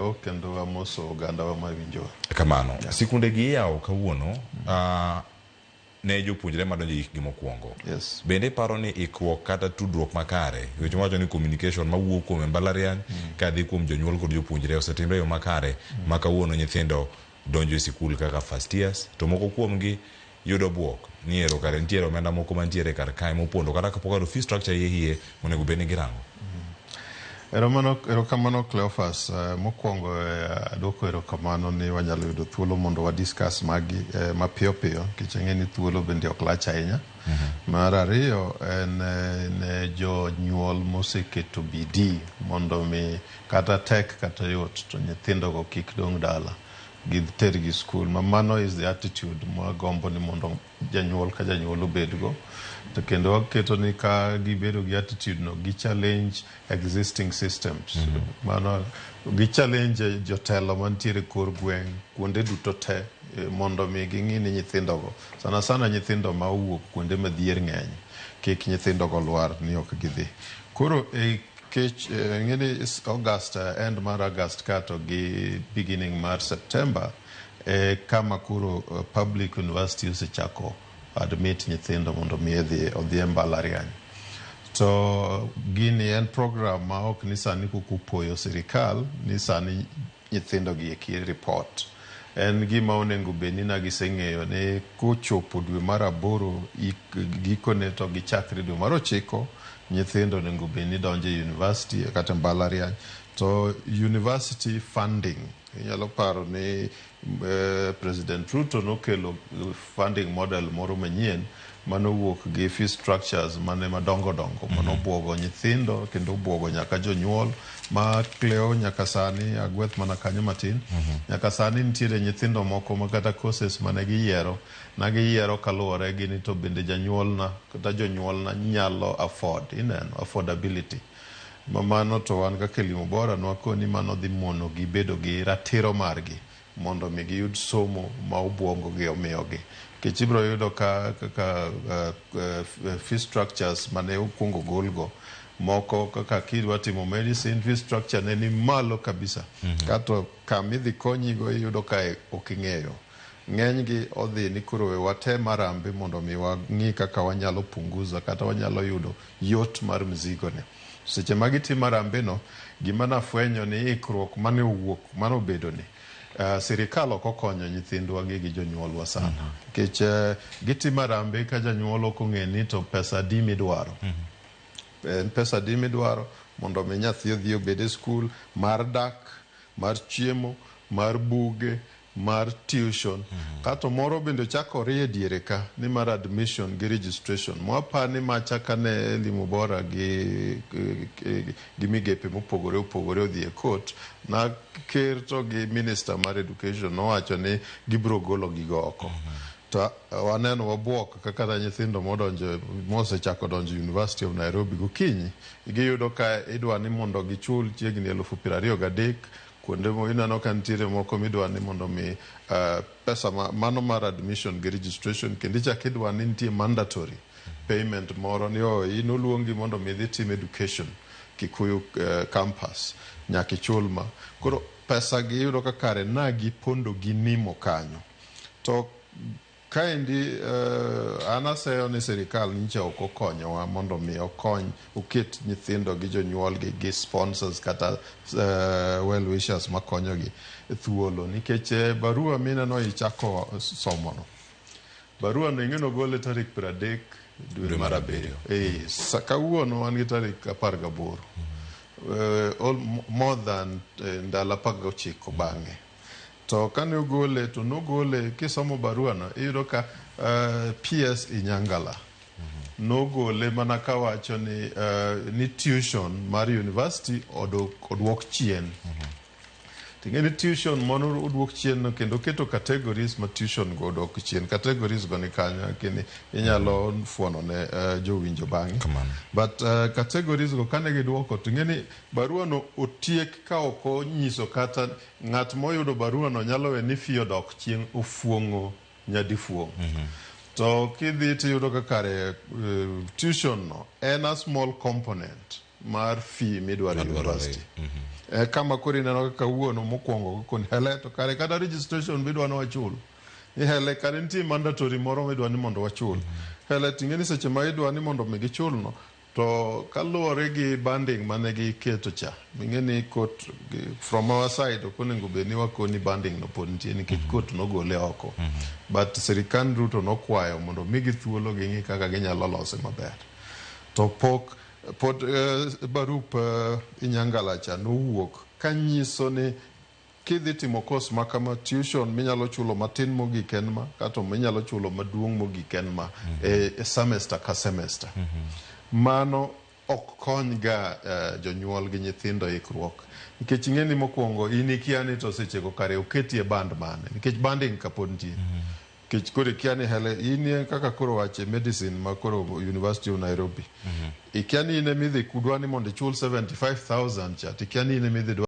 ero kendo amoso oganda wa mawinjo. Kamano. Sikunde gi yawo kawuono ne jopuonjre madonjo hikgi mokwongo. Yes. Bende paro ni ikruok kata tudruok makare, weche wacho ni communication mawuok kuom mbalariany kadhi kuom jonyuol kod jopuonjre osetimre yo makare ma kawuono nyithindo donjo e sikul kaka first years, to moko kuomgi yudo buok ni ero kare ntiere omenda moko mantiere kar kae mopondo kata kapok fee structure hie monego bed ni girango. Erokamano Cleophas, mokwongo adwoko erokamano ni wanyalo yudo thuolo mondo wadiscuss magi mapiyo piyo nikech ang'e ni thuolo bende ok lach ahinya. Mar ariyo en jonyuol moseketo bidii mondo mi kata tek kata yot to nyithindogo kik dong dala gitergi skul. Mano is the attitude mwagombo ni mondo janyuol ka janyuol obedgo. To kendo waketo ni ka gibedo gi attitude no gi challenge existing systems. Mano gi challenge jotelo mantiere kor gweng' kuonde duto te mondo mi ging'i ni nyithindogo sana nyithindo ma owuok kuonde madhier ng'eny kik nyithindogo lwar ni ok gidhi. Koro kech ng'eni August, end mar August kato gi beginning mar September kama kuro public university osechako admit nyithindo mondo mi odhi mbalariany. To gini en program ma ok ni sani kukupoyo sirikal ni sani nyithindo gi eki report. En gima onego beni na giseng'eyo ni kochopo dwe mar 8 gikone to gichakre dwe mar 9 nyithindo onego beni donjo e university kata mbalariany. To university funding, inyalo paro ni President Ruto nokelo funding model moro manyien manowuok gi fee structures mane madongo manobwogo nyithindo kendo obwogo nyaka jonyuol ma Cleo nyaka sani agweth mana kanyo matin. Nyaka sani nitiere nyithindo moko makata courses mane giyiero kaluwore gi ni to bende janyuolna kata jonyuolna nyalo afford, affordability. Mano to wan kaka Elimu Bora nwakoni mano dhi mono gi bedo gi ratiro margi mondo mi giyud somo ma obwongo gi omiyogi. Kech ibro yudo ka fee structures mane okwongo golgo moko kaka kidwa timo medicine fee structure ne ni malo kabisa. Kato kamidhi konyigo iyudo ka ok ing'eyo. Ng'eny gi odhi ni kuro we wate marambe mondo mi wang'i kaka wanyalo punguza kata wanyalo yudo yot mar mzigo ne. Seche magitimo marambe no gima nafwenyo ni ikruok mane owuok mano bedo ni sirikal ok okonyo nyithindwa gi jonyuolwa sana. Kech gitimo marambe ka janyuol ok ong'e ni to pesa di midwaro. Pesa di midwaro mondo mi nyathi odhi obed e skul, mar dak, mar chiemo, mar buge, mar tuition. Kato moro bende chakore e diere ka ni mar admission gi registration. Mwapani machaka ne Elimu Bora gi migepe mopogore odhi e court na ker to gi minister mar education nowacho ni gibro golo gigo oko. To waneno wabwok kaka nyithindo mosechako donjo University of Nairobi gokinyi giyudo ka idwa ni mondo gichul chiegni 23,000 kuonde mo inano ka nitiere moko midwa ni mondo mi pesa mano mar admission gi registration kendo chak idwa ni nitie mandatory payment moro ni inoluongi mondo mi dhi tim education Kikuyu campus nyaka ichulma. Koro pesa gi yudo ka kare na gipondo ginimo kanyo. To kaendi anaseyo ni sirikal nyicha ok okonyowa mondo mi oket nyithindo gi jonyuol gi sponsors kata well wishers makonyogi thuolo nikech barua mineno ichako somono. Barua no ing'eno gole tarik 30 dwe mar 7. Kawuono wan gi tarik 18. More than ndalo 19 bang'e. To kane ogole to nogole kisomo barua no iyudo ka PS Inyangala nogole mana kawacho ni tuition mar university odwok chien. Ting'eni tuition mono odwok chien no kendo keto categories ma tuition go odwok chien. Categories go ni kanyo kini inyalo fuono ne jowinjo bang'e. But categories go kane gidwoko ting'eni barua no otiek ka ok onyiso kata ng'at moyudo barua no nyalo we ni fee odok chien ofuong'o nyadifuong'. To kidhi tiyudo ka kare tuition no en a small component mar fee midwaro university. Kama kori neno kawuono mokwongo kon hele to kare kata registration midwano wachul. Hele kare nitie mandatory moro midwani mondo wachul. Hele tingeni seche ma idwani mondo migi chulno to kaluwore gi banding mane giketo cha. Mingeni court from our side okonego bedni wakoni banding no pod nitie nikech court nogole oko. But sirikand Ruto nokwayo mondo migi thuolo ging'i kaka ginyalo lose maber. To pod barup Inyangala nowuok kanyiso ni kidhi timo course makama tuition minyalo chulo matin mogik en ma kato minyalo chulo maduong' mogik en ma semester ka semester. Mano ok kony ga jonyuol gi nyithindo ikruok. Nikech ing'eni mokwongo in ikia ni to sechego kare oketie band mane nikech banding kapod nitie. Kech kore kiani hele inie kaka koro wache medicine ma koro University of Nairobi. Ikiani ine midhi kudwani mondo chul 75,000 cha tikiani ine midhi